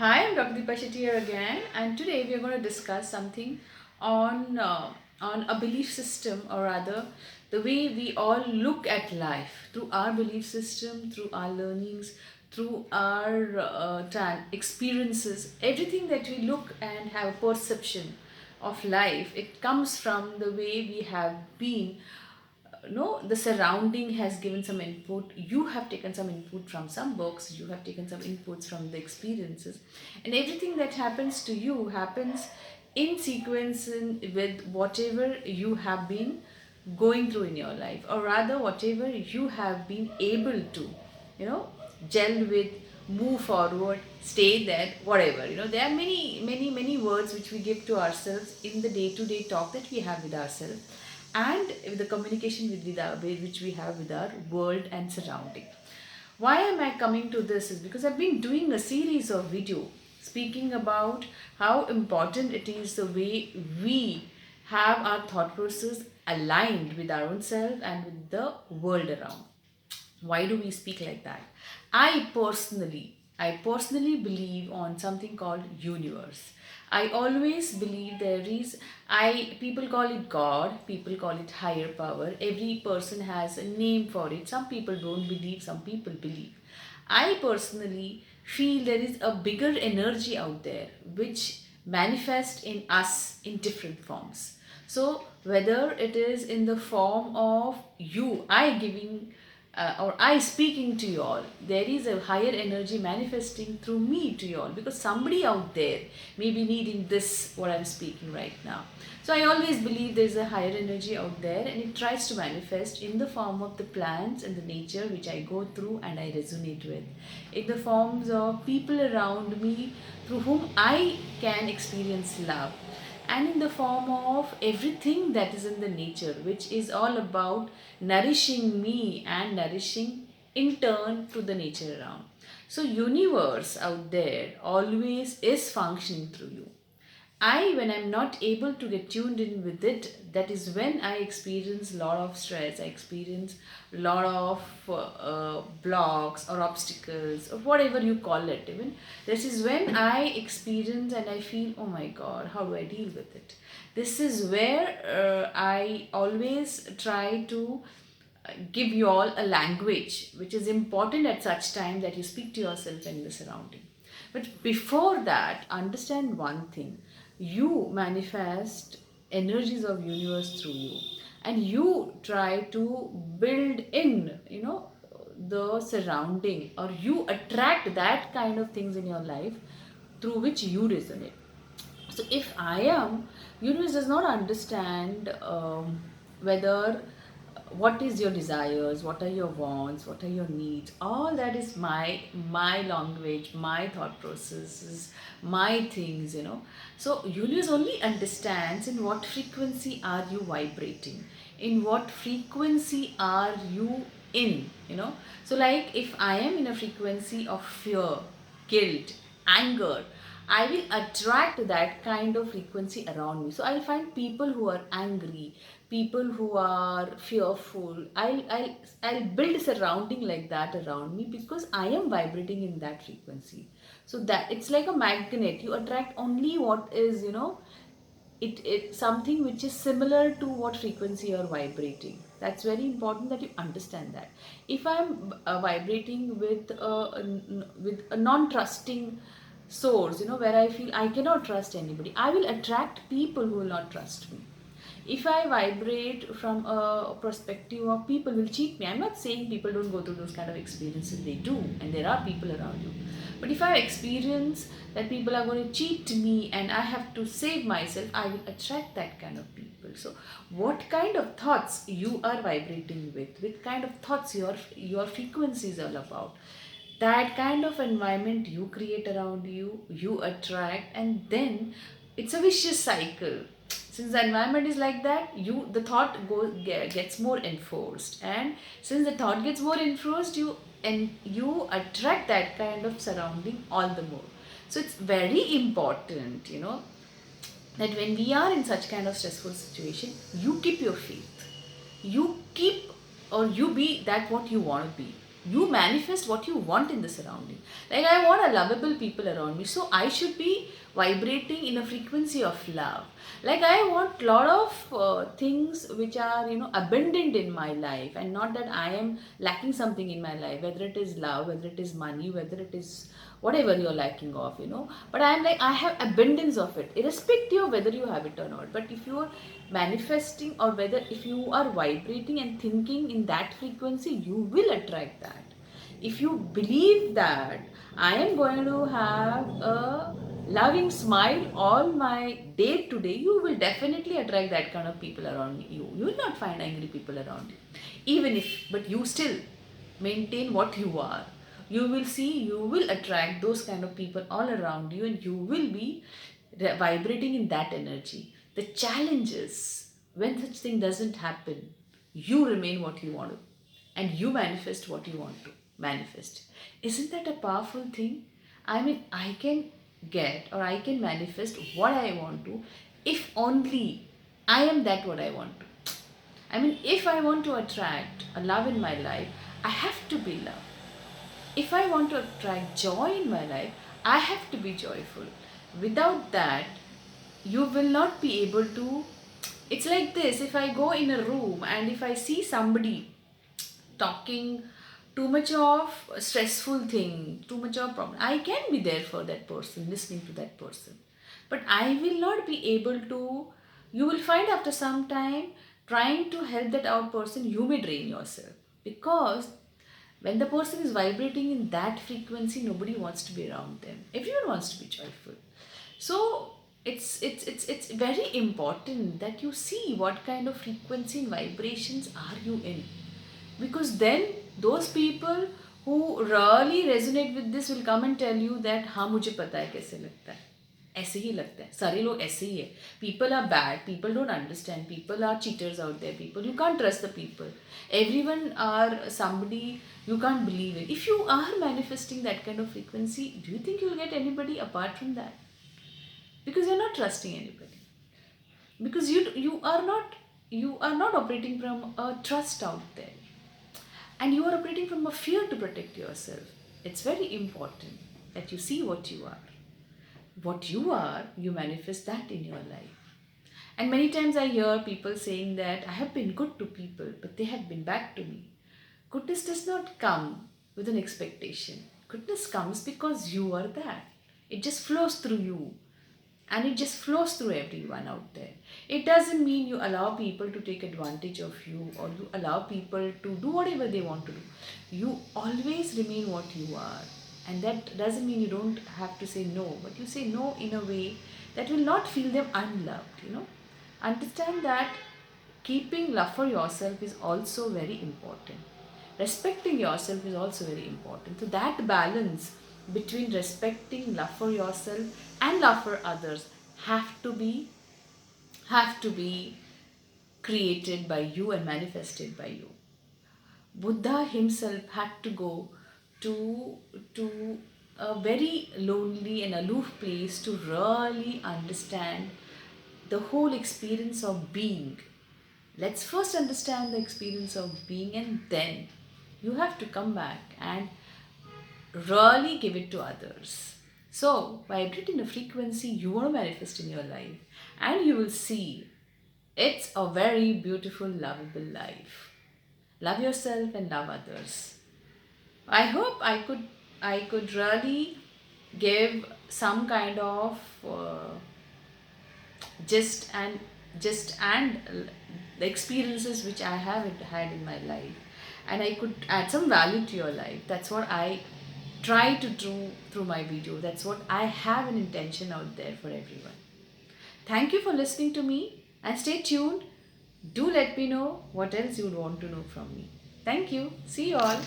Hi, I'm Dr. Deepa Shetty here again, and today we are going to discuss something on a belief system, or rather, the way we all look at life through our belief system, through our learnings, through our experiences. Everything that we look and have a perception of life, it comes from the way we have been. No, the surrounding has given some input, you have taken some input from some books, you have taken some inputs from the experiences, and everything that happens to you happens in sequence with whatever you have been going through in your life, or rather whatever you have been able to you know gel with, move forward, stay there, whatever. There are many words which we give to ourselves in the day to day talk that we have with ourselves, and the communication which we have with our world and surrounding. Why am I coming to this is because I've been doing a series of video speaking about how important it is the way we have our thought process aligned with our own self and with the world around. Why do we speak like that? I personally believe on something called universe. I always believe there is, I people call it God, people call it higher power. Every person has a name for it. Some people don't believe, some people believe. I personally feel there is a bigger energy out there which manifests in us in different forms. So whether it is in the form of you, I giving or I speaking to you all, there is a higher energy manifesting through me to you all, because somebody out there may be needing this, what I'm speaking right now. So I always believe there's a higher energy out there, and it tries to manifest in the form of the plants and the nature which I go through and I resonate with, in the forms of people around me through whom I can experience love, and in the form of everything that is in the nature, which is all about nourishing me and nourishing in turn to the nature around. So universe out there always is functioning through you. When I'm not able to get tuned in with it, that is when I experience a lot of stress. I experience a lot of blocks or obstacles or whatever you call it. Even this is when I experience and I feel, oh my God, how do I deal with it? This is where I always try to give you all a language which is important at such time that you speak to yourself and the surrounding. But before that, understand one thing: you manifest energies of universe through you, and you try to build in, the surrounding, or you attract that kind of things in your life through which you resonate. So if I am, universe does not understand whether what is your desires, what are your wants, what are your needs. All that is my language, my thought processes, my things. So universe only understands in what frequency are you vibrating, in what frequency are you in. So like if I am in a frequency of fear, guilt, anger, I will attract that kind of frequency around me. So I'll find people who are angry, people who are fearful. I'll build surrounding like that around me because I am vibrating in that frequency. So that it's like a magnet. You attract only what is, it something which is similar to what frequency you're vibrating. That's very important that you understand that. If I'm vibrating with a non-trusting source, where I feel I cannot trust anybody, I will attract people who will not trust me. If I vibrate from a perspective of people will cheat me, I'm not saying people don't go through those kind of experiences, they do, and there are people around you. But if I experience that people are going to cheat me and I have to save myself, I will attract that kind of people. So, what kind of thoughts you are vibrating with kind of thoughts your frequency is all about, that kind of environment you create around you, you attract, and then it's a vicious cycle. Since the environment is like that, the thought gets more enforced, and since the thought gets more enforced, you attract that kind of surrounding all the more. So it's very important, that when we are in such kind of stressful situation, you keep your faith, you keep, or you be that what you want to be. You manifest what you want in the surrounding. Like, I want a lovable people around me, so I should be vibrating in a frequency of love. Like, I want lot of things which are, abundant in my life, and not that I am lacking something in my life, whether it is love, whether it is money, whether it is whatever you're lacking of, but I am like, I have abundance of it, irrespective of whether you have it or not. But if you are manifesting, or whether if you are vibrating and thinking in that frequency, you will attract that. If you believe that I am going to have a loving smile all my day to day, you will definitely attract that kind of people around you. You will not find angry people around you, even if, but you still maintain what you are. You will see, you will attract those kind of people all around you, and you will be vibrating in that energy. The challenge is, when such thing doesn't happen, you remain what you want to, and you manifest what you want to manifest. Isn't that a powerful thing? I mean, I can get, or I can manifest what I want to, if only I am that what I want to. I mean, if I want to attract a love in my life, I have to be love. If I want to attract joy in my life, I have to be joyful. Without that, you will not be able to. It's like this: if I go in a room and if I see somebody talking too much of a stressful thing, too much of problem, I can be there for that person, listening to that person. But I will not be able to. You will find after some time, trying to help that out person, you may drain yourself, because when the person is vibrating in that frequency, nobody wants to be around them. Everyone wants to be joyful. So it's very important that you see what kind of frequency and vibrations are you in, because then those people who really resonate with this will come and tell you that हाँ मुझे पता है कैसे लगता है, ऐसे ही लगता है, सारे लोग ऐसे ही है. People are bad, people don't understand, people are cheaters out there, people you can't trust the people, everyone are somebody you can't believe in. If you are manifesting that kind of frequency, do you think you'll get anybody apart from that? Because you're not trusting anybody, because you are not operating from a trust out there, and you are operating from a fear to protect yourself. It's very important that you see what you are. What you are, you manifest that in your life. And many times I hear people saying that I have been good to people, but they have been bad to me. Goodness does not come with an expectation. Goodness comes because you are that. It just flows through you, and it just flows through everyone out there. It doesn't mean you allow people to take advantage of you, or you allow people to do whatever they want to do. You always remain what you are, and that doesn't mean you don't have to say no, but you say no in a way that will not feel them unloved. Understand that keeping love for yourself is also very important. Respecting yourself is also very important. So that balance between respecting love for yourself and love for others have to be have to be created by you and manifested by you. Buddha himself had to go to a very lonely and aloof place to really understand the whole experience of being. Let's first understand the experience of being, and then you have to come back and really give it to others. So, vibrate in a frequency you want to manifest in your life, and you will see it's a very beautiful, lovable life. Love yourself and love others. I hope I could really give some kind of just and the experiences which I have had in my life, and I could add some value to your life. That's what I try to do through my video. That's what I have an intention out there for everyone. Thank you for listening to me, and stay tuned. Do let me know what else you would want to know from me. Thank you. See you all.